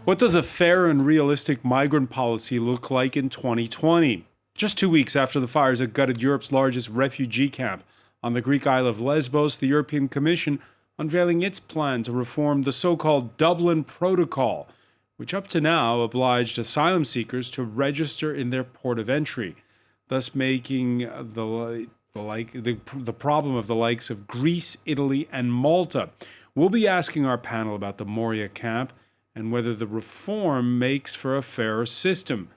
What does a fair and realistic migrant policy look like in 2020? Just 2 weeks after the fires that gutted Europe's largest refugee camp on the Greek isle of Lesbos, the European Commission unveiling its plan to reform the so-called Dublin Protocol, which up to now obliged asylum seekers to register in their port of entry, thus making the problem of the likes of Greece, Italy, and Malta. We'll be asking our panel about the Moria camp and whether the reform makes for a fairer system.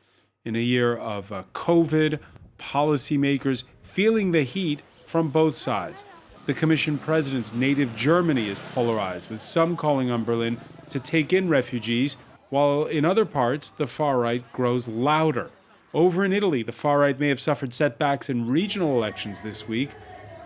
In a year of COVID, policymakers feeling the heat from both sides. The Commission President's native Germany is polarized, with some calling on Berlin to take in refugees, while in other parts, the far right grows louder. Over in Italy, the far right may have suffered setbacks in regional elections this week,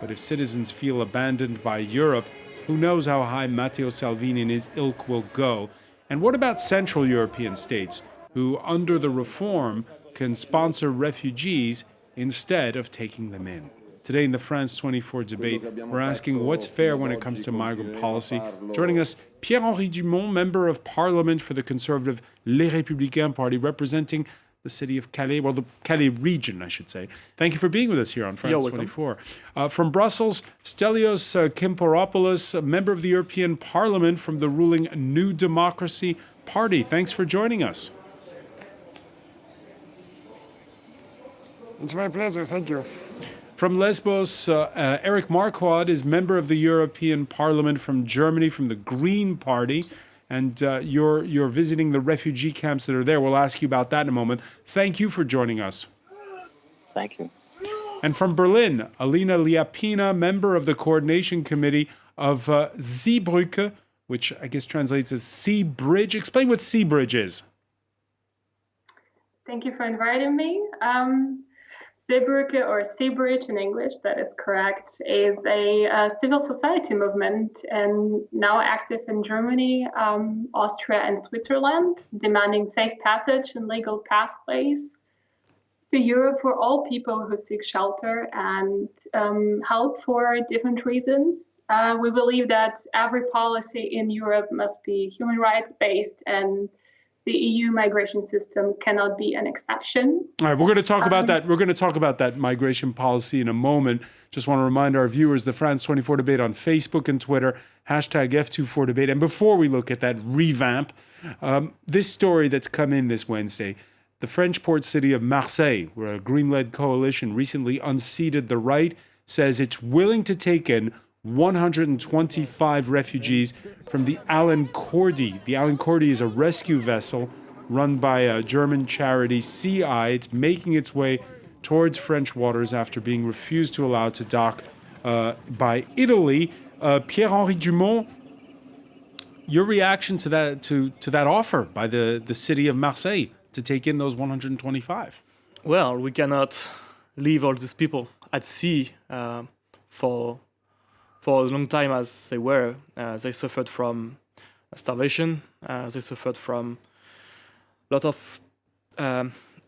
but if citizens feel abandoned by Europe, who knows how high Matteo Salvini and his ilk will go? And what about Central European states, who, under the reform, can sponsor refugees instead of taking them in? Today in the France 24 debate, we're asking what's fair when it comes to migrant policy. Joining us, Pierre-Henri Dumont, Member of Parliament for the Conservative Les Républicains Party, representing the city of Calais, well, the Calais region, I should say. Thank you for being with us here on France 24. From Brussels, Stelios Kimporopoulos, a member of the European Parliament from the ruling New Democracy Party. Thanks for joining us. It's my pleasure, thank you. From Lesbos, Eric Marquardt is member of the European Parliament from Germany, from the Green Party. And you're visiting the refugee camps that are there. We'll ask you about that in a moment. Thank you for joining us. Thank you. And from Berlin, Alina Liapina, member of the coordination committee of Seebrücke, which I guess translates as Sea Bridge. Explain what Sea Bridge is. Thank you for inviting me. Seebrücke, or Sea Bridge in English, that is correct, is a civil society movement and now active in Germany, Austria, and Switzerland, demanding safe passage and legal pathways to Europe for all people who seek shelter and help for different reasons. We believe that every policy in Europe must be human rights based, and the EU migration system cannot be an exception. All right, we're going to talk about that. We're going to talk about that migration policy in a moment. Just want to remind our viewers, the France 24 debate on Facebook and Twitter, hashtag F24 debate. And before we look at that revamp, this story that's come in this Wednesday, the French port city of Marseille, where a Green-led coalition recently unseated the right, says it's willing to take in 125 refugees from the Alan Kurdi. The Alan Kurdi is a rescue vessel run by a German charity, CI. It's making its way towards French waters after being refused to allow to dock by Italy. Pierre-Henri Dumont, your reaction to that offer by the city of Marseille to take in those 125? Well, we cannot leave all these people at sea for a long time as they were. They suffered from starvation. They suffered from a lot of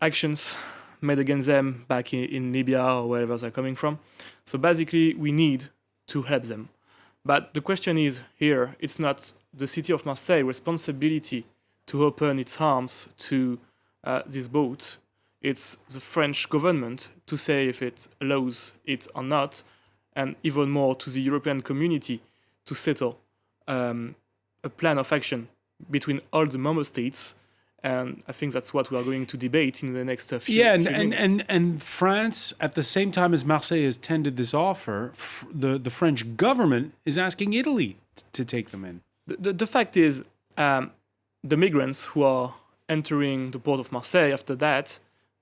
actions made against them back in Libya or wherever they're coming from. So basically, we need to help them. But the question is here, it's not the city of Marseille responsibility to open its arms to this boat. It's the French government to say if it allows it or not, and even more to the European community to settle a plan of action between all the member states. And I think that's what we are going to debate in the next few minutes. And France, at the same time as Marseille has tendered this offer, the French government is asking Italy to take them in. The fact is, the migrants who are entering the port of Marseille after that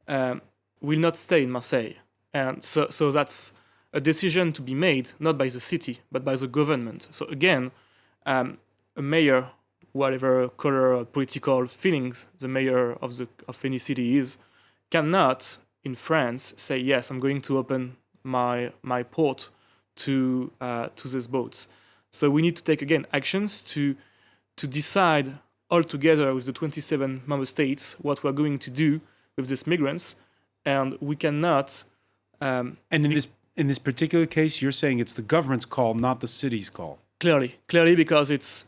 will not stay in Marseille. And so that's a decision to be made, not by the city, but by the government. So again, a mayor, whatever color or political feelings the mayor of any city is, cannot, in France, say, yes, I'm going to open my port to these boats. So we need to take, again, actions to decide all together with the 27 member states what we're going to do with these migrants. And we cannot... and in this particular case, you're saying it's the government's call, not the city's call. Clearly, because it's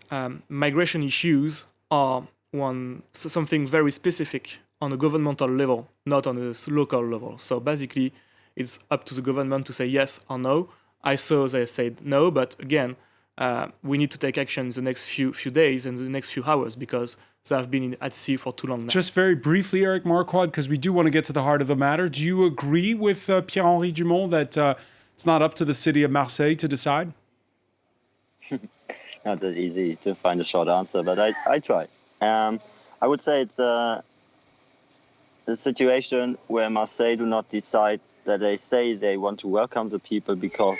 migration issues are something very specific on a governmental level, not on a local level. So basically, it's up to the government to say yes or no. I saw they said no, but again, we need to take action in the next few days and the next few hours because they have been at sea for too long now. Just very briefly, Eric Marquardt, because we do want to get to the heart of the matter. Do you agree with Pierre-Henri Dumont that it's not up to the city of Marseille to decide? Not that easy to find a short answer, but I try. I would say it's a situation where Marseille do not decide that they say they want to welcome the people because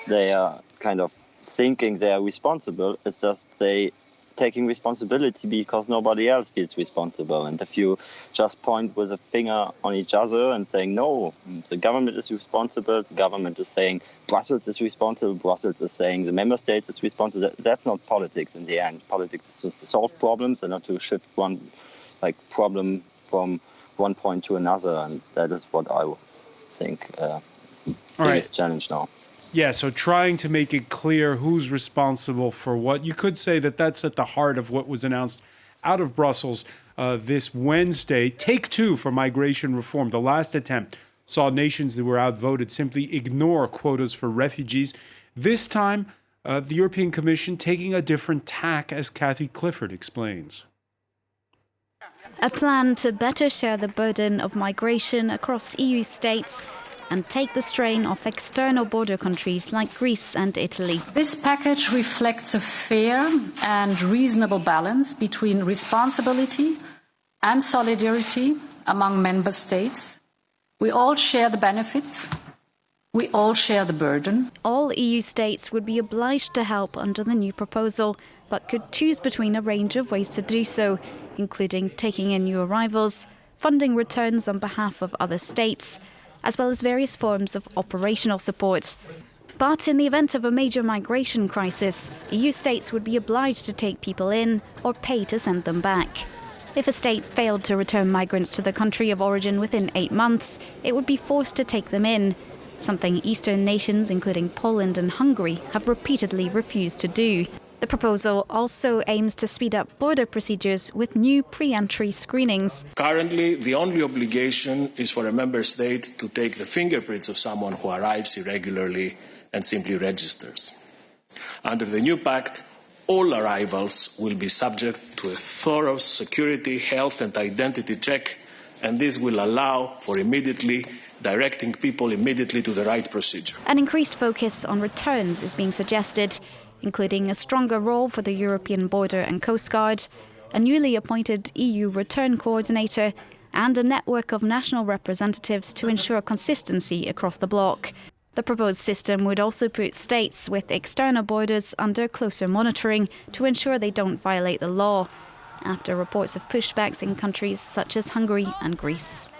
they are kind of thinking they are responsible. It's just they taking responsibility because nobody else feels responsible. And if you just point with a finger on each other and saying, no, the government is responsible, the government is saying Brussels is responsible, Brussels is saying the member states is responsible, that's not politics in the end. Politics is to solve problems and not to shift one problem from one point to another. And that is what I think is the challenge now. Yeah, so trying to make it clear who's responsible for what. You could say that that's at the heart of what was announced out of Brussels this Wednesday. Take two for migration reform. The last attempt saw nations that were outvoted simply ignore quotas for refugees. This time, the European Commission taking a different tack, as Kathy Clifford explains. A plan to better share the burden of migration across EU states and take the strain off external border countries like Greece and Italy. This package reflects a fair and reasonable balance between responsibility and solidarity among member states. We all share the benefits. We all share the burden. All EU states would be obliged to help under the new proposal, but could choose between a range of ways to do so, including taking in new arrivals, funding returns on behalf of other states, as well as various forms of operational support. But in the event of a major migration crisis, EU states would be obliged to take people in or pay to send them back. If a state failed to return migrants to the country of origin within 8 months, it would be forced to take them in, something Eastern nations, including Poland and Hungary, have repeatedly refused to do. The proposal also aims to speed up border procedures with new pre-entry screenings. Currently, the only obligation is for a member state to take the fingerprints of someone who arrives irregularly and simply registers. Under the new pact, all arrivals will be subject to a thorough security, health and identity check, and this will allow for immediately directing people immediately to the right procedure. An increased focus on returns is being suggested, including a stronger role for the European Border and Coast Guard, a newly appointed EU return coordinator, and a network of national representatives to ensure consistency across the bloc. The proposed system would also put states with external borders under closer monitoring to ensure they don't violate the law, after reports of pushbacks in countries such as Hungary and Greece.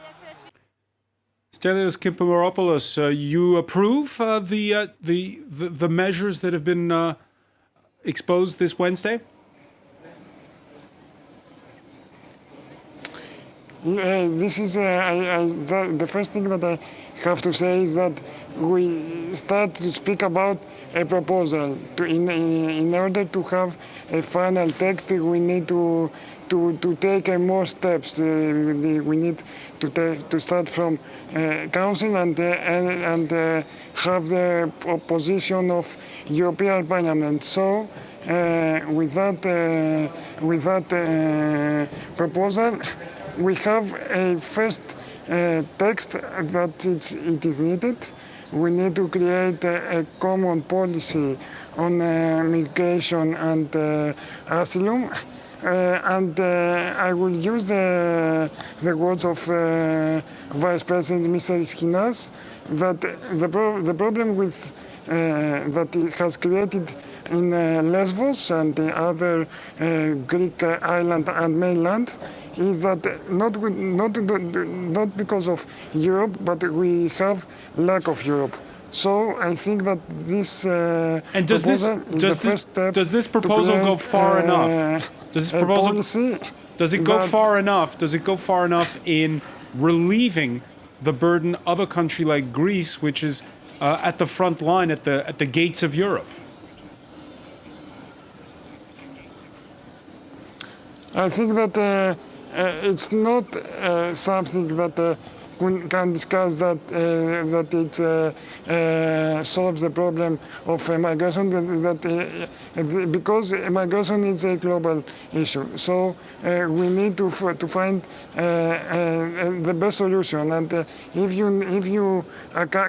Stelios Kimpamoropoulos, you approve the measures that have been exposed this Wednesday? This is the first thing that I have to say is that we start to speak about a proposal. In order to have a final text, we need to take more steps. We need to start from Council and have the position of European Parliament. So with that proposal, we have a first text that it is needed. We need to create a common policy on migration and asylum. And I will use the words of Vice President Mr. Iskinas, that the problem with that it has created in Lesbos and the other Greek island and mainland is that not because of Europe, but we have lack of Europe. So I think that this and does this proposal go far enough? Does this proposal does it go far enough? Does it go far enough in relieving the burden of a country like Greece, which is at the front line, at the gates of Europe? I think that it's not something that we can discuss that it solves the problem of migration. Because migration is a global issue, so we need to find the best solution. And if you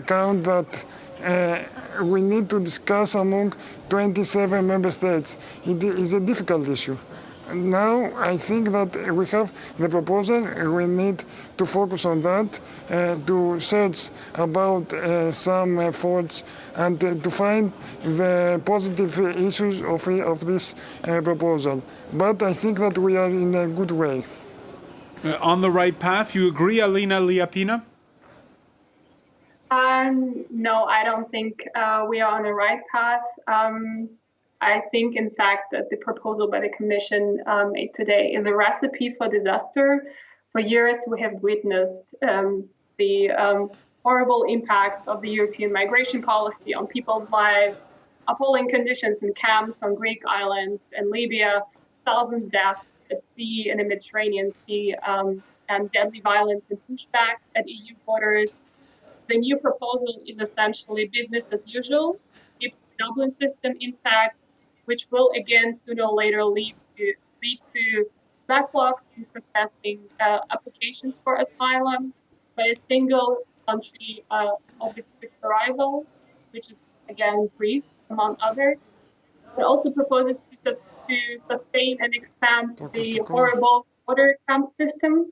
count that. We need to discuss among 27 member states. It is a difficult issue. Now I think that we have the proposal. We need to focus on that, to search about some efforts and to find the positive issues of this proposal. But I think that we are in a good way. On the right path, you agree, Alina Liapina? No, I don't think we are on the right path. I think, in fact, that the proposal by the Commission made today is a recipe for disaster. For years, we have witnessed the horrible impact of the European migration policy on people's lives, appalling conditions in camps on Greek islands and Libya, thousands of deaths at sea in the Mediterranean Sea, and deadly violence and pushback at EU borders. The new proposal is essentially business as usual, keeps the Dublin system intact, which will again sooner or later lead to backlogs in processing applications for asylum by a single country of the first arrival, which is again Greece, among others. It also proposes to sustain and expand the horrible border camp system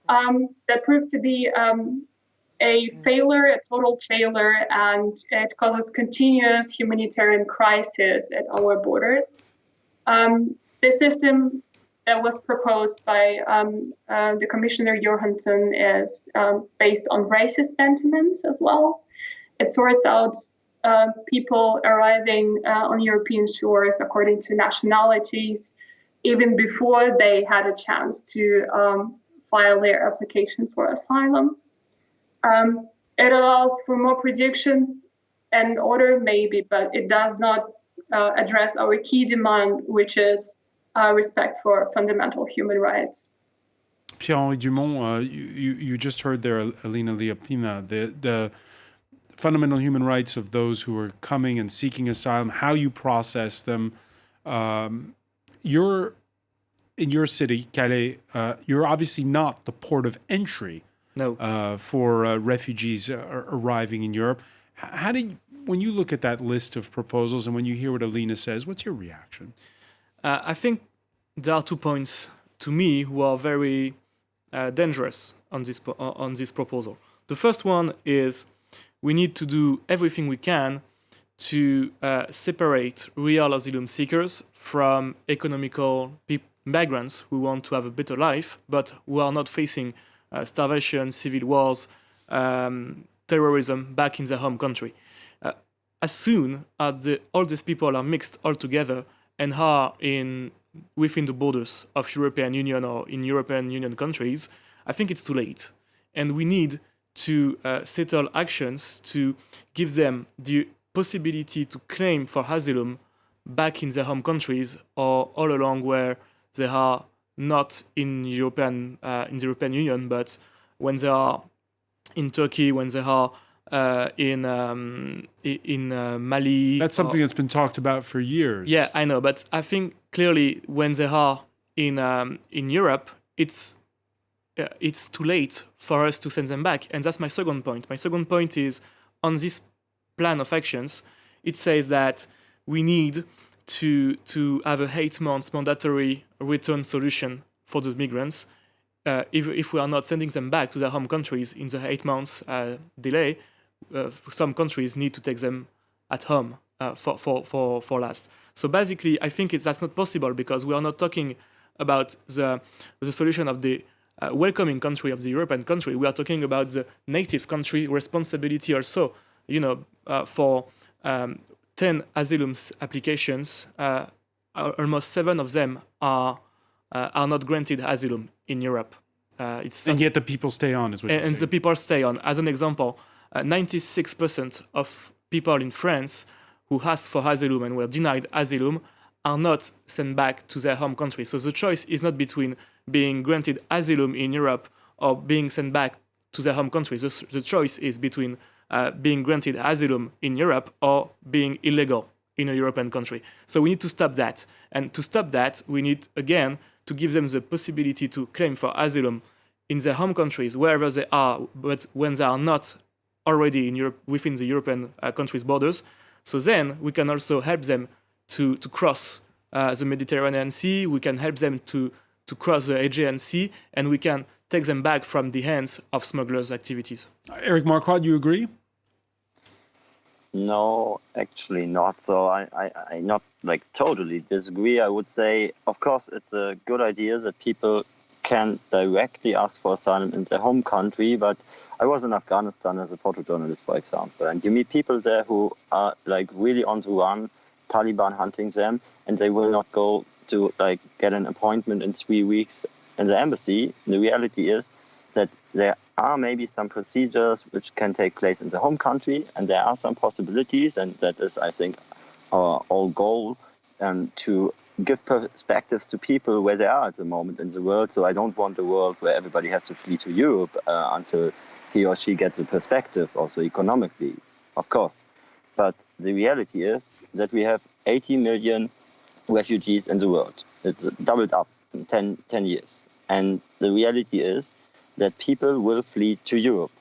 that proved to be a total failure, and it causes continuous humanitarian crisis at our borders. The system that was proposed by the Commissioner Johansson is based on racist sentiments as well. It sorts out people arriving on European shores according to nationalities, even before they had a chance to file their application for asylum. It allows for more prediction and order, maybe, but it does not address our key demand, which is respect for fundamental human rights. Pierre-Henri Dumont, you just heard there, Alina Liapina, the fundamental human rights of those who are coming and seeking asylum, how you process them. You're in your city, Calais, you're obviously not the port of entry. No. For refugees arriving in Europe. When you look at that list of proposals and when you hear what Alina says, what's your reaction? I think there are 2 points to me who are very dangerous on this proposal. The first one is we need to do everything we can to separate real asylum seekers from economical migrants who want to have a better life, but who are not facing starvation, civil wars, terrorism back in their home country. As soon as all these people are mixed all together and are within the borders of European Union or in European Union countries, I think it's too late. And we need to settle actions to give them the possibility to claim for asylum back in their home countries or all along where they are not in the European Union, but when they are in Turkey, when they are in Mali. That's something that's been talked about for years. Yeah, I know, but I think clearly when they are in Europe, it's too late for us to send them back, and that's my second point. My second point is on this plan of actions. It says that we need to have a 8 months mandatory return solution for the migrants. If we are not sending them back to their home countries in the 8 months delay, some countries need to take them at home for last. So basically, I think that's not possible because we are not talking about the solution of the welcoming country of the European country. We are talking about the native country responsibility also. For 10 asylum applications, almost 7 of them are not granted asylum in Europe. And yet the people stay on, is what you're saying. And the people stay on. As an example, 96% of people in France who asked for asylum and were denied asylum are not sent back to their home country. So the choice is not between being granted asylum in Europe or being sent back to their home country. The choice is between being granted asylum in Europe or being illegal in a European country. So we need to stop that. And to stop that, we need, again, to give them the possibility to claim for asylum in their home countries, wherever they are, but when they are not already in Europe, within the European countries' borders. So then we can also help them to cross the Mediterranean Sea, we can help them to cross the Aegean Sea, and we can take them back from the hands of smugglers' activities. Eric Marquardt, you agree? No, actually not. So I not like totally disagree. I would say, of course, it's a good idea that people can directly ask for asylum in their home country. But I was in Afghanistan as a photojournalist, for example, and you meet people there who are like really on the run, Taliban hunting them, and they will not go to like get an appointment in 3 weeks in the embassy. The reality is that there are maybe some procedures which can take place in the home country, and there are some possibilities, and that is, I think, our goal, to give perspectives to people where they are at the moment in the world. So I don't want a world where everybody has to flee to Europe until he or she gets a perspective, also economically, of course. But the reality is that we have 80 million refugees in the world. It's doubled up in 10 years. And the reality is that people will flee to Europe.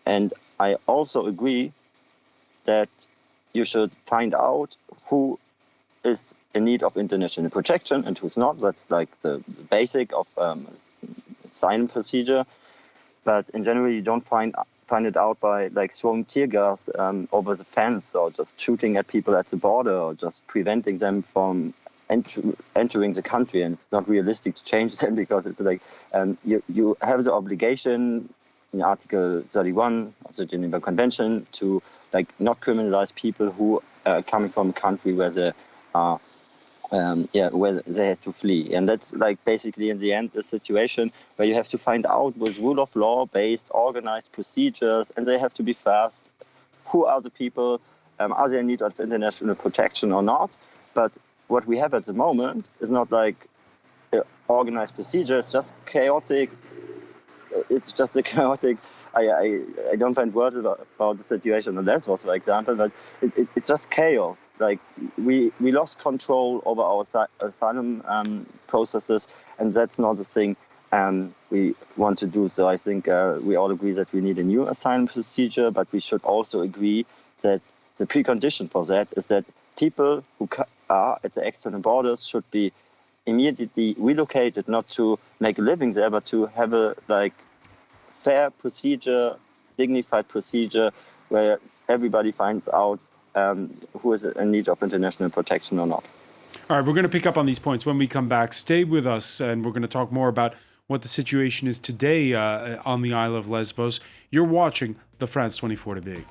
And I also agree that you should find out who is in need of international protection and who's not. That's like the basic of asylum procedure. But in general, you don't find it out by like throwing tear gas over the fence, or just shooting at people at the border, or just preventing them from entering the country. And it's not realistic to change them, because it's like you have the obligation in Article 31 of the Geneva Convention to like not criminalize people who are coming from a country where they are where they had to flee. And that's like basically in the end a situation where you have to find out with rule of law based organized procedures, and they have to be fast. Who are the people? Are they in need of international protection or not? But what we have at the moment is not like organized procedure. It's just chaotic. It's just a chaotic. I don't find words about the situation in Lesbos, for example, but it's just chaos. Like we lost control over our asylum processes, and that's not the thing we want to do. So I think we all agree that we need a new asylum procedure, but we should also agree that the precondition for that is that people who are at the external borders should be immediately relocated, not to make a living there, but to have a like fair procedure, dignified procedure, where everybody finds out who is in need of international protection or not. All right, we're going to pick up on these points when we come back. Stay with us, and we're going to talk more about what the situation is today on the Isle of Lesbos. You're watching the France 24 debate.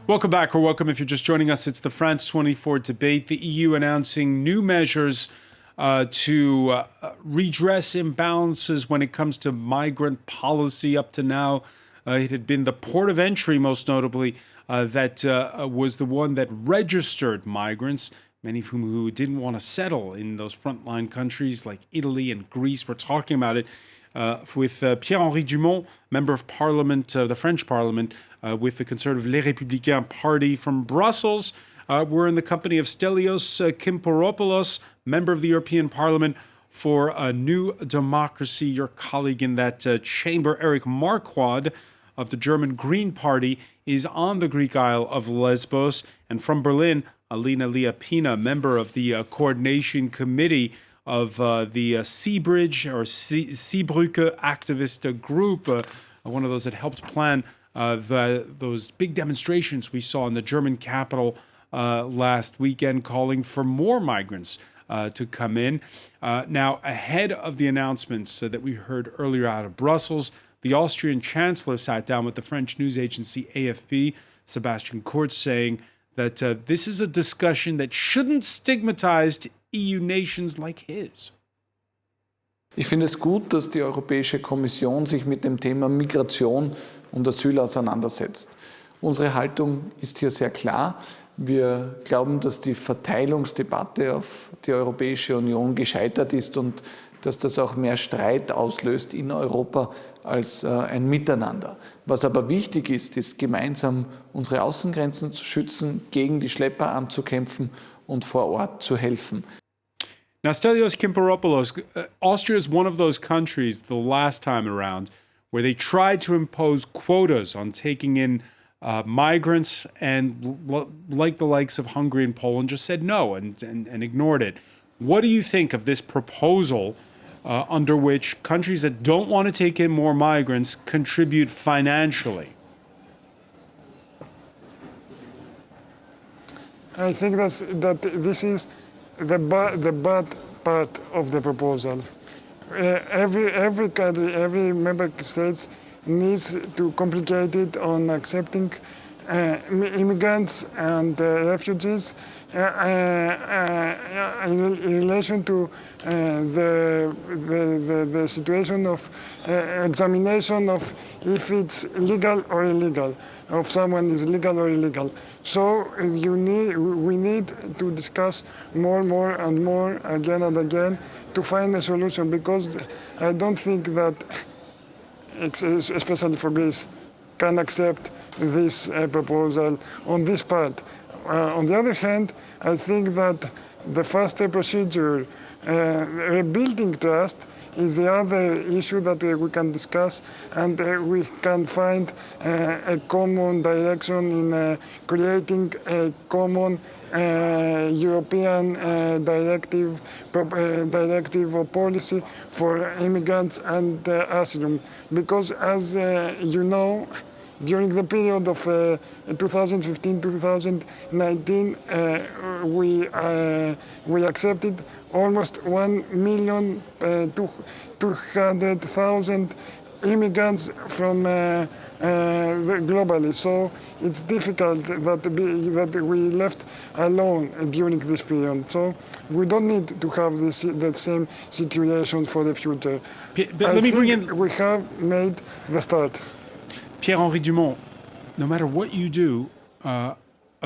Welcome back, or welcome if you're just joining us. It's the France 24 debate. The EU announcing new measures to redress imbalances when it comes to migrant policy. Up to now, it had been the port of entry, most notably, that was the one that registered migrants, many of whom who didn't want to settle in those frontline countries like Italy and Greece. We're talking about it with Pierre-Henri Dumont, member of Parliament, the French Parliament, with the conservative Les Républicains party from Brussels. We're in the company of Stelios Kimporopoulos, member of the European Parliament for a New Democracy, your colleague in that chamber. Eric Marquardt of the German Green Party is on the Greek Isle of Lesbos. And from Berlin, Alina Liapina, member of the Coordination Committee of the Seabridge or Seebrücke activist group, one of those that helped plan those big demonstrations we saw in the German capital last weekend, calling for more migrants to come in. Now, ahead of the announcements that we heard earlier out of Brussels, the Austrian Chancellor sat down with the French news agency AFP, Sebastian Kurz, saying that this is a discussion that shouldn't stigmatize EU nations like his. Ich finde es gut, dass die Europäische Kommission sich mit dem Thema Migration und Asyl auseinandersetzt. Unsere Haltung ist hier sehr klar. Wir glauben, dass die Verteilungsdebatte auf die Europäische Union gescheitert ist und dass das auch mehr Streit auslöst in Europa als ein Miteinander. Was aber wichtig ist, ist gemeinsam unsere Außengrenzen zu schützen, gegen die Schlepper anzukämpfen und vor Ort zu helfen. Now, Stelios Kimperopoulos, Austria is one of those countries the last time around where they tried to impose quotas on taking in migrants, and like the likes of Hungary and Poland just said no and ignored it. What do you think of this proposal under which countries that don't want to take in more migrants contribute financially? I think that this is the bad part of the proposal. Every country, every member states needs to complicate it on accepting immigrants and refugees in relation to the situation of examination of if it's legal or illegal, if someone is legal or illegal. So we need to discuss more and more again and again to find a solution, because I don't think that, especially for Greece, can accept this proposal on this part. On the other hand, I think that the faster procedure, rebuilding trust, is the other issue that we can discuss, and we can find a common direction in creating a common European directive or policy for immigrants and asylum. Because as you know, during the period of 2015-2019, we accepted almost 1,200,000 immigrants from globally. So it's difficult that we left alone during this period. So we don't need to have that same situation for the future. Let me bring in. We have made the start. Pierre-Henri Dumont, no matter what you do, a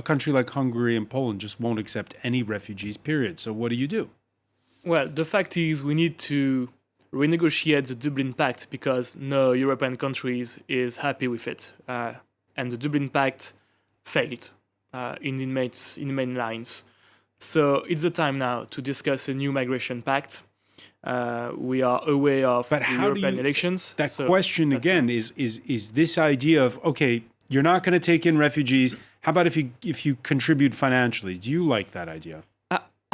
country like Hungary and Poland just won't accept any refugees, period. So what do you do? Well, the fact is we need to renegotiate the Dublin Pact because no European countries is happy with it. And the Dublin Pact failed in the main lines. So it's the time now to discuss a new migration pact. We are aware of the European elections. That question again is this idea of, okay, you're not going to take in refugees. How about if you contribute financially? Do you like that idea?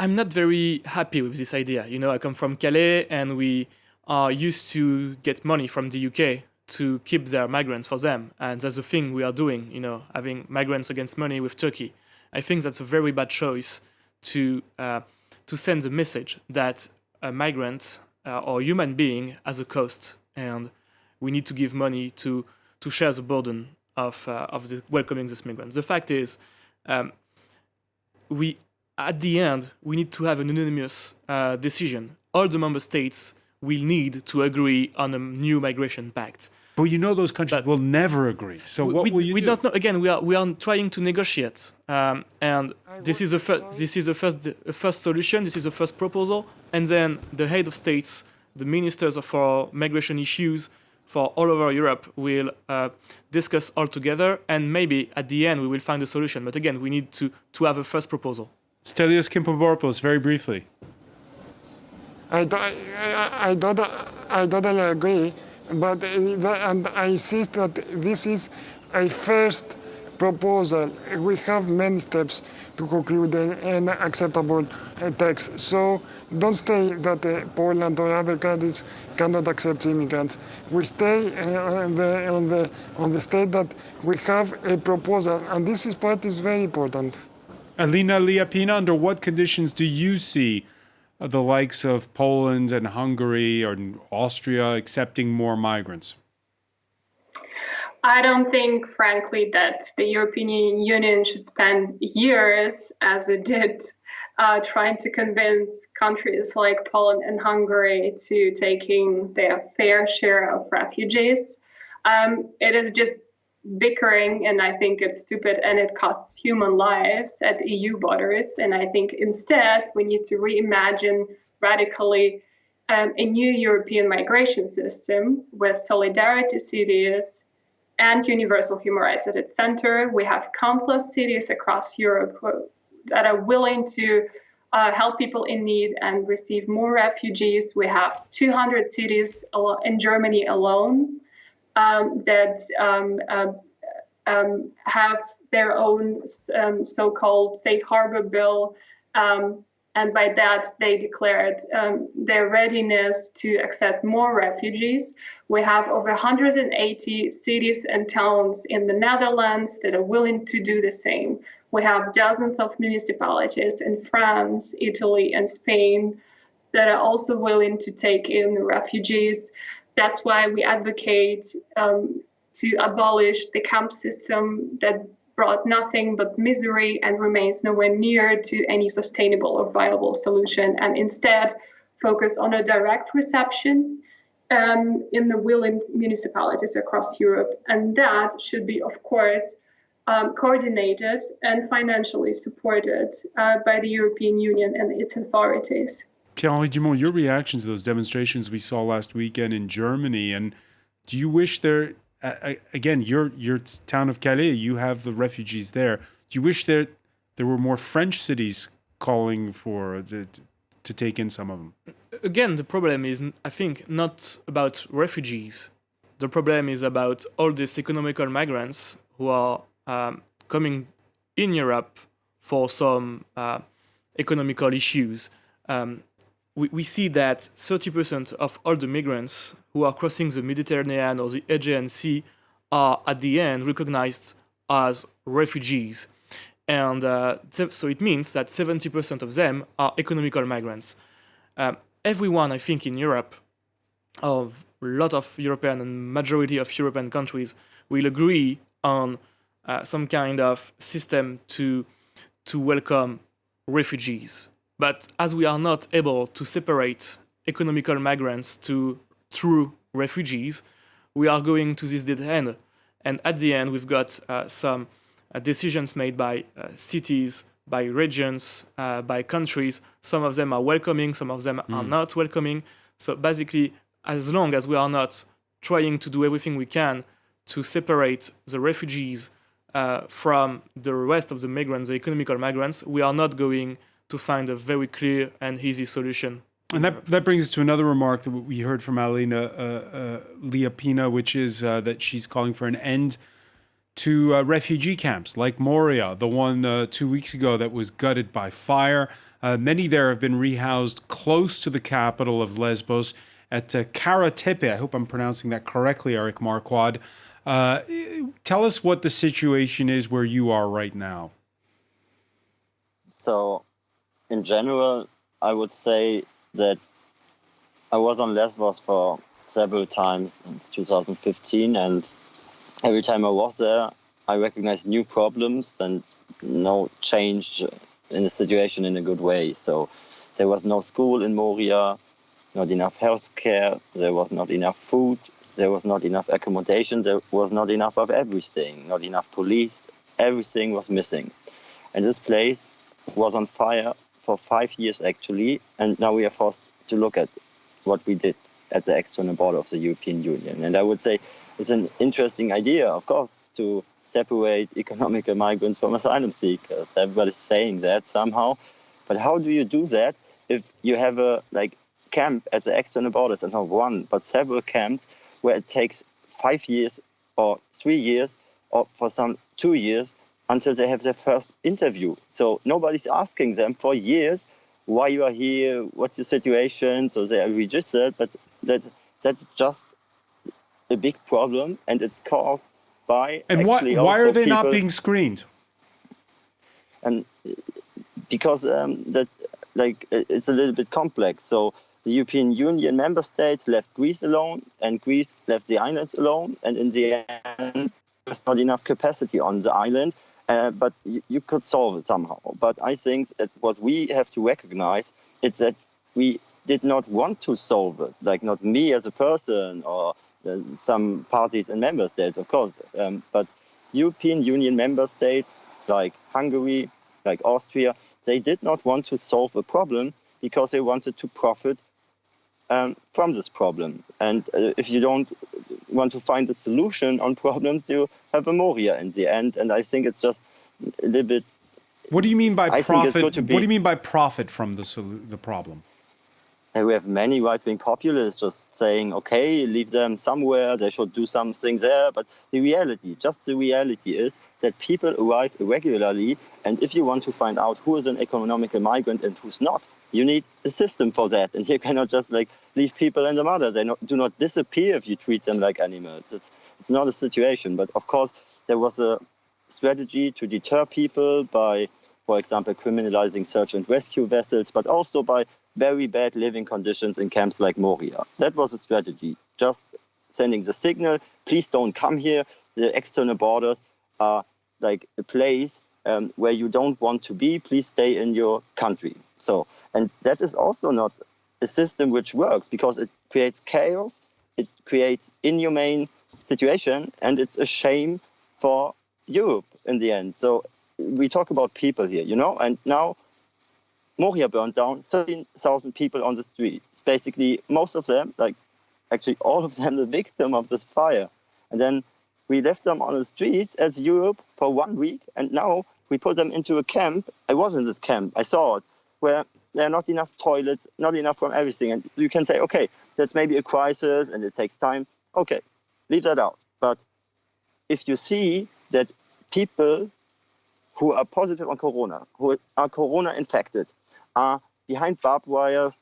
I'm not very happy with this idea. You know, I come from Calais, and we are used to get money from the UK to keep their migrants for them. And that's the thing we are doing, you know, having migrants against money with Turkey. I think that's a very bad choice to send the message that a migrant or human being has a cost, and we need to give money to share the burden of the welcoming these migrants. The fact is, at the end, we need to have an unanimous decision. All the member states will need to agree on a new migration pact. But you know those countries will never agree. So what will you do? We don't know. Again, we are trying to negotiate, and this is a first solution. This is the first proposal, and then the head of states, the ministers for migration issues for all over Europe will discuss all together, and maybe at the end we will find a solution. But again, we need to have a first proposal. Stelios Kimperopoulos, very briefly. I totally agree, but and I insist that this is a first proposal. We have many steps to conclude an acceptable text. So don't say that Poland or other countries cannot accept immigrants. We stay on the state that we have a proposal, and this part is very important. Alina Liapina, under what conditions do you see the likes of Poland and Hungary or Austria accepting more migrants? I don't think, frankly, that the European Union should spend years, as it did, trying to convince countries like Poland and Hungary to taking their fair share of refugees. It is just bickering, and I think it's stupid, and it costs human lives at EU borders. And I think instead we need to reimagine radically a new European migration system with solidarity cities and universal human rights at its center. We have countless cities across Europe that are willing to help people in need and receive more refugees. We have 200 cities in Germany alone that have their own so-called safe harbor bill. And by that, they declared their readiness to accept more refugees. We have over 180 cities and towns in the Netherlands that are willing to do the same. We have dozens of municipalities in France, Italy, and Spain that are also willing to take in refugees. That's why we advocate to abolish the camp system that brought nothing but misery and remains nowhere near to any sustainable or viable solution, and instead focus on a direct reception in the willing municipalities across Europe. And that should be, of course, coordinated and financially supported by the European Union and its authorities. Pierre-Henri Dumont, your reaction to those demonstrations we saw last weekend in Germany, and do you wish there, again, your town of Calais, you have the refugees there. Do you wish there were more French cities calling for to take in some of them? Again, the problem is, I think, not about refugees. The problem is about all these economical migrants who are coming in Europe for some economical issues. We see that 30% of all the migrants who are crossing the Mediterranean or the Aegean Sea are at the end recognized as refugees. And so it means that 70% of them are economical migrants. Everyone, I think, in Europe, a lot of European and majority of European countries will agree on some kind of system to welcome refugees. But as we are not able to separate economical migrants to true refugees, we are going to this dead end. And at the end, we've got some decisions made by cities, by regions, by countries. Some of them are welcoming, some of them are not welcoming. So basically, as long as we are not trying to do everything we can to separate the refugees from the rest of the migrants, the economical migrants, we are not going to find a very clear and easy solution. And that brings us to another remark that we heard from Alina Liapina, which is that she's calling for an end to refugee camps like Moria, the one 2 weeks ago that was gutted by fire. Many there have been rehoused close to the capital of Lesbos at Karatepe. I hope I'm pronouncing that correctly, Eric Marquardt. Tell us what the situation is where you are right now. So, in general, I would say that I was on Lesbos for several times since 2015, and every time I was there, I recognized new problems and no change in the situation in a good way. So there was no school in Moria, not enough health care, there was not enough food, there was not enough accommodation, there was not enough of everything, not enough police, everything was missing. And this place was on fire for 5 years actually, and now we are forced to look at what we did at the external border of the European Union. And I would say it's an interesting idea, of course, to separate economical migrants from asylum seekers. Everybody's saying that somehow. But how do you do that if you have a camp at the external borders, and not one, but several camps where it takes 5 years or 3 years or for some 2 years until they have their first interview. So nobody's asking them for years why you are here, what's the situation. So they are registered, but that's just a big problem, and it's caused by. And why are they not being screened? And because it's a little bit complex. So the European Union member states left Greece alone, and Greece left the islands alone, and in the end, there's not enough capacity on the island, but you could solve it somehow. But I think that what we have to recognize is that we did not want to solve it, like not me as a person or some parties and member states, of course, but European Union member states like Hungary, like Austria, they did not want to solve a problem because they wanted to profit from this problem. And if you don't want to find a solution on problems, you have a Moria in the end. And I think it's just a little bit. What do you mean by profit? What do you mean by profit from the problem? And we have many right-wing populists just saying, okay, leave them somewhere, they should do something there. But the reality is that people arrive irregularly. And if you want to find out who is an economical migrant and who's not, you need a system for that. And you cannot just leave people in the mud. They do not disappear if you treat them like animals. It's not a situation. But of course, there was a strategy to deter people by, for example, criminalizing search and rescue vessels, but also by very bad living conditions in camps like Moria. That was a strategy, just sending the signal, please don't come here. The external borders are like a place where you don't want to be. Please stay in your country. And that is also not a system which works because it creates chaos, it creates inhumane situation, and it's a shame for Europe in the end. So we talk about people here, and now Moria burned down, 13,000 people on the streets. Basically, most of them, actually all of them, the victim of this fire. And then we left them on the streets as Europe for 1 week, and now we put them into a camp. I was in this camp, I saw it, where there are not enough toilets, not enough from everything. And you can say, okay, that's maybe a crisis and it takes time. Okay, leave that out. But if you see that people who are positive on corona, who are corona infected, are behind barbed wires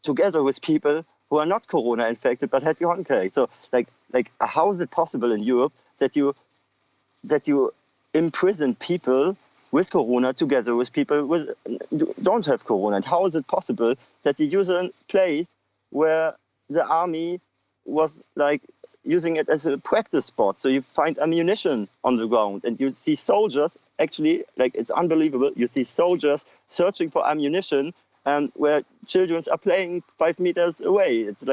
together with people who are not corona infected but had contact. So how is it possible in Europe that you imprison people with corona together with people who don't have corona? And how is it possible that you use a place where the army was using it as a practice spot? So you find ammunition on the ground and you see soldiers, actually, it's unbelievable. You see soldiers searching for ammunition where children are playing 5 meters away. It's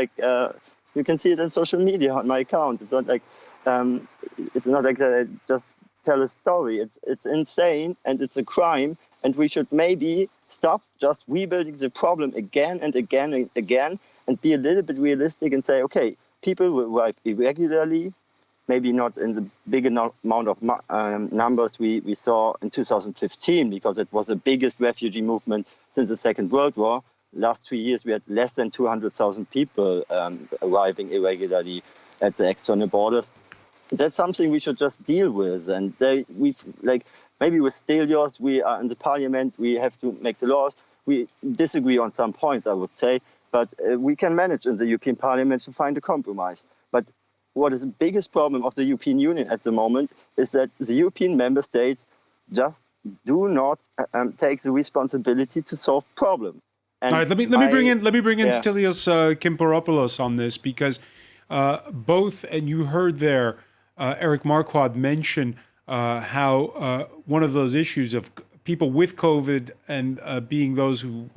you can see it on social media on my account. It's not like I just tell a story. It's insane and it's a crime. And we should maybe stop just rebuilding the problem again and again and again, and be a little bit realistic and say, okay, people will arrive irregularly, maybe not in the big amount of numbers we saw in 2015, because it was the biggest refugee movement since the Second World War. Last 2 years, we had less than 200,000 people arriving irregularly at the external borders. That's something we should just deal with. And maybe with Stelios, we are in the parliament, we have to make the laws. We disagree on some points, I would say, but we can manage in the European Parliament to find a compromise. But what is the biggest problem of the European Union at the moment is that the European member states just do not take the responsibility to solve problems. And all right, let me bring in Stelios Kimperopoulos on this, because both, and you heard there, Eric Marquardt mention how one of those issues of people with COVID and being those who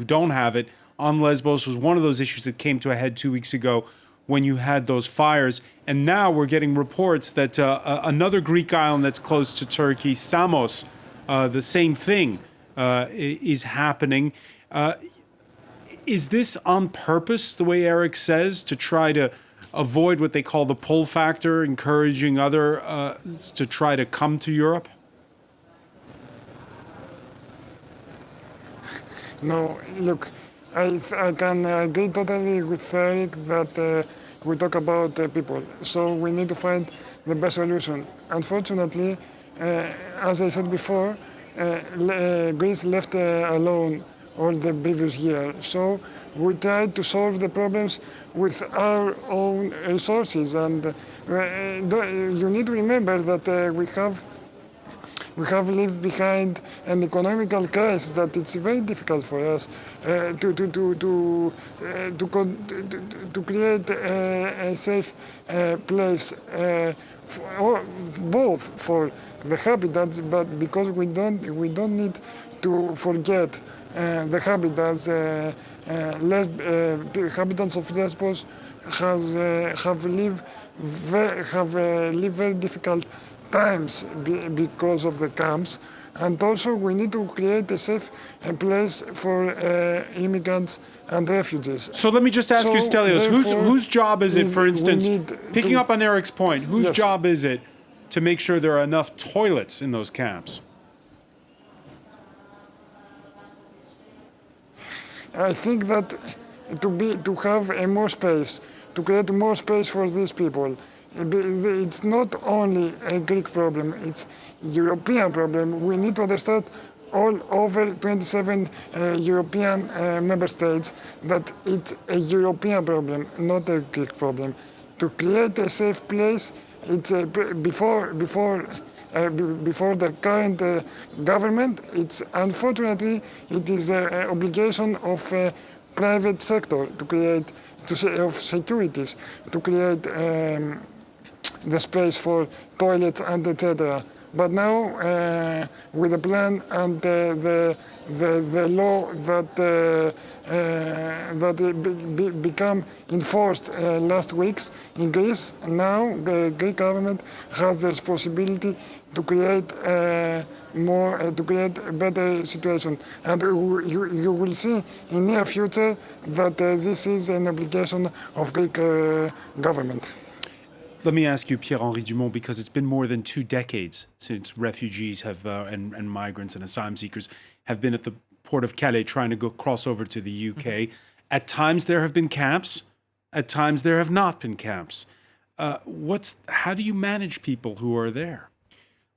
don't have it on Lesbos was one of those issues that came to a head 2 weeks ago when you had those fires. And now we're getting reports that another Greek island that's close to Turkey, Samos, the same thing is happening. Is this on purpose, the way Eric says, to try to avoid what they call the pull factor, encouraging others to try to come to Europe? No, look, I can agree totally with Eric that we talk about people. So we need to find the best solution. Unfortunately, as I said before, Greece left alone all the previous year. So we tried to solve the problems with our own resources. And you need to remember that we have We have left behind an economical crisis that it's very difficult for us to create a safe place both for the habitats, but because we don't need to forget the habitats. Inhabitants of Lesbos have lived very difficult times because of the camps, and also we need to create a safe place for immigrants and refugees. So let me just ask you, Stelios, whose job is it, for instance, picking up on Eric's point, whose job is it to make sure there are enough toilets in those camps? I think that to have more space, to create more space for these people, it's not only a Greek problem, it's a European problem. We need to understand all over 27 European member states that it's a European problem, not a Greek problem. To create a safe place, it's before the current government, it's unfortunately it is the obligation of private sector to create of securities to create the space for toilets and etc. But now with the plan and the law that become enforced last weeks in Greece, now the Greek government has the responsibility to create to create a better situation. And you will see in near future that this is an obligation of Greek government. Let me ask you, Pierre-Henri Dumont, because it's been more than 2 decades since refugees have and migrants and asylum seekers have been at the port of Calais trying to cross over to the UK. Mm-hmm. At times there have been camps, at times there have not been camps. How do you manage people who are there?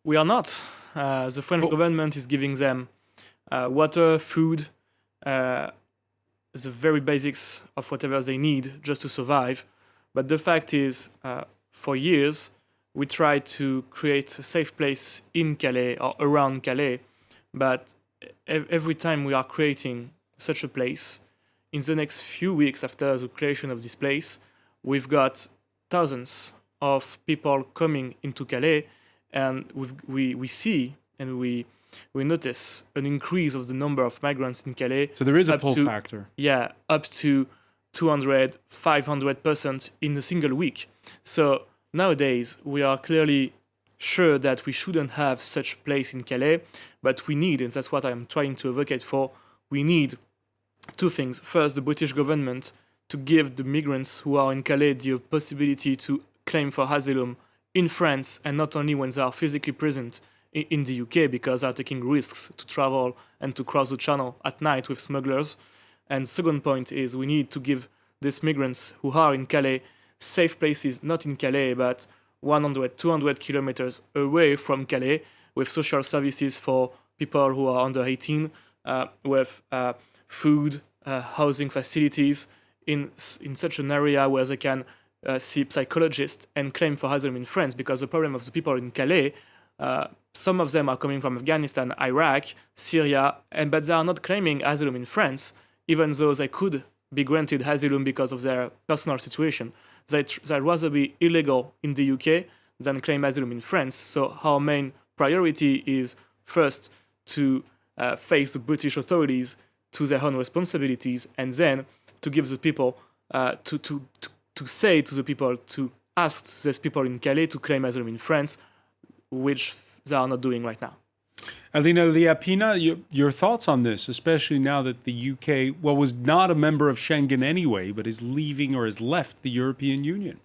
We are not. The French government is giving them water, food, the very basics of whatever they need just to survive. But the fact is, for years, we tried to create a safe place in Calais or around Calais, but every time we are creating such a place, in the next few weeks after the creation of this place, we've got thousands of people coming into Calais, and we see and we notice an increase of the number of migrants in Calais. So there is a pull factor. Yeah, up to 200, 500% in a single week. So nowadays, we are clearly sure that we shouldn't have such a place in Calais, but we need, and that's what I'm trying to advocate for, we need 2 things. First, the British government to give the migrants who are in Calais the possibility to claim for asylum in France, and not only when they are physically present in the UK, because they are taking risks to travel and to cross the channel at night with smugglers. And second point is we need to give these migrants who are in Calais safe places, not in Calais, but 100, 200 kilometers away from Calais, with social services for people who are under 18, with food, housing facilities in such an area where they can see psychologists and claim for asylum in France. Because the problem of the people in Calais, some of them are coming from Afghanistan, Iraq, Syria, but they are not claiming asylum in France, even though they could be granted asylum because of their personal situation. They'd rather be illegal in the UK than claim asylum in France. So our main priority is first to face the British authorities to their own responsibilities, and then to give the people, to say to the people, to ask these people in Calais to claim asylum in France, which they are not doing right now. Alina Liapina, your thoughts on this, especially now that the UK, was not a member of Schengen anyway, but is leaving or has left the European Union?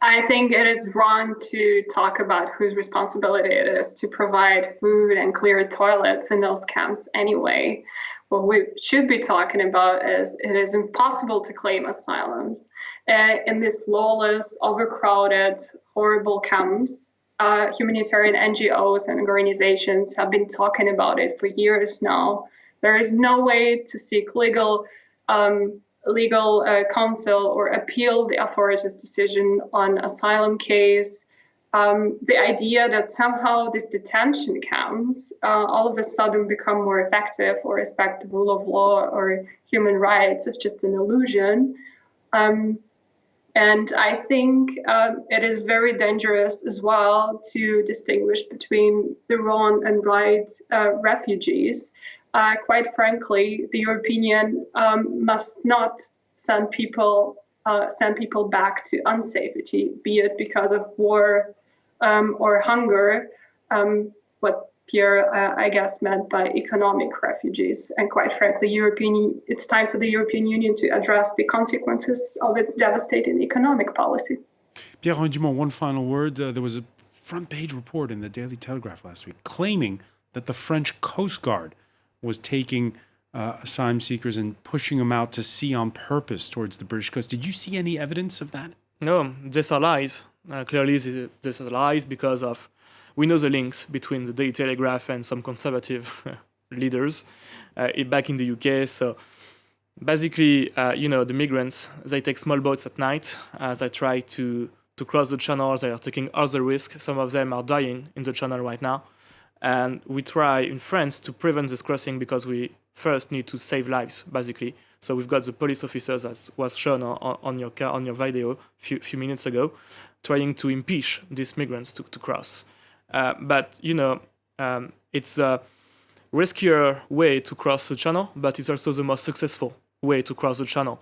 I think it is wrong to talk about whose responsibility it is to provide food and clear toilets in those camps anyway. What we should be talking about is it is impossible to claim asylum in these lawless, overcrowded, horrible camps. Humanitarian NGOs and organizations have been talking about it for years now. There is no way to seek legal counsel or appeal the authorities' decision on asylum case. the idea that somehow these detention camps all of a sudden become more effective or respect the rule of law or human rights is just an illusion. And I think it is very dangerous as well to distinguish between the wrong and right refugees. Quite frankly, the European Union must not send people back to unsafety, be it because of war or hunger, what Pierre, I guess, meant by economic refugees. And quite frankly, it's time for the European Union to address the consequences of its devastating economic policy. Pierre Dumont, one final word. There was a front-page report in the Daily Telegraph last week claiming that the French Coast Guard was taking asylum seekers and pushing them out to sea on purpose towards the British coast. Did you see any evidence of that? No, these are lies. Clearly, these are lies because we know the links between the Daily Telegraph and some conservative leaders back in the UK. So basically, the migrants, they take small boats at night. They try to cross the channel. They are taking other risks. Some of them are dying in the channel right now. And we try in France to prevent this crossing because we first need to save lives, basically. So we've got the police officers, as was shown on your video a few minutes ago, trying to impeach these migrants to cross. But it's a riskier way to cross the channel, but it's also the most successful way to cross the channel.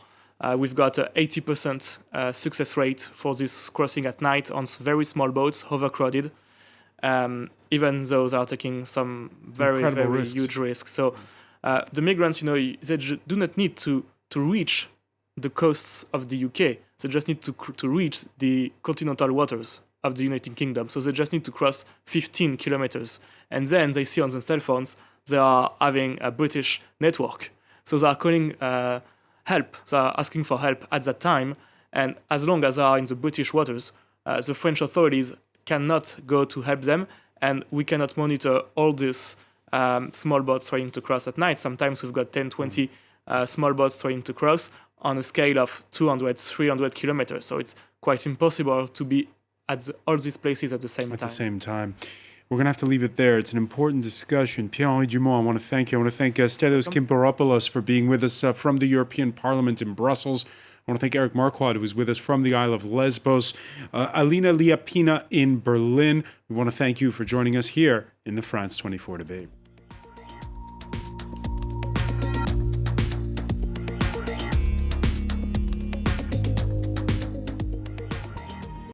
We've got an 80% success rate for this crossing at night on very small boats, overcrowded, even though they are taking some very huge risks. So the migrants, they do not need to reach the coasts of the UK. They just need to reach the continental waters of the United Kingdom. So they just need to cross 15 kilometers. And then they see on their cell phones they are having a British network. So they are calling help. They are asking for help at that time. And as long as they are in the British waters, the French authorities cannot go to help them. And we cannot monitor all these small boats trying to cross at night. Sometimes we've got 10, 20 small boats trying to cross on a scale of 200, 300 kilometers. So it's quite impossible to be at all these places at the same time. We're going to have to leave it there. It's an important discussion. Pierre Dumont, I want to thank you. I want to thank Stelios Kimperopoulos for being with us from the European Parliament in Brussels. I want to thank Eric Marquardt, who was with us from the Isle of Lesbos. Alina Liapina in Berlin. We want to thank you for joining us here in the France 24 debate.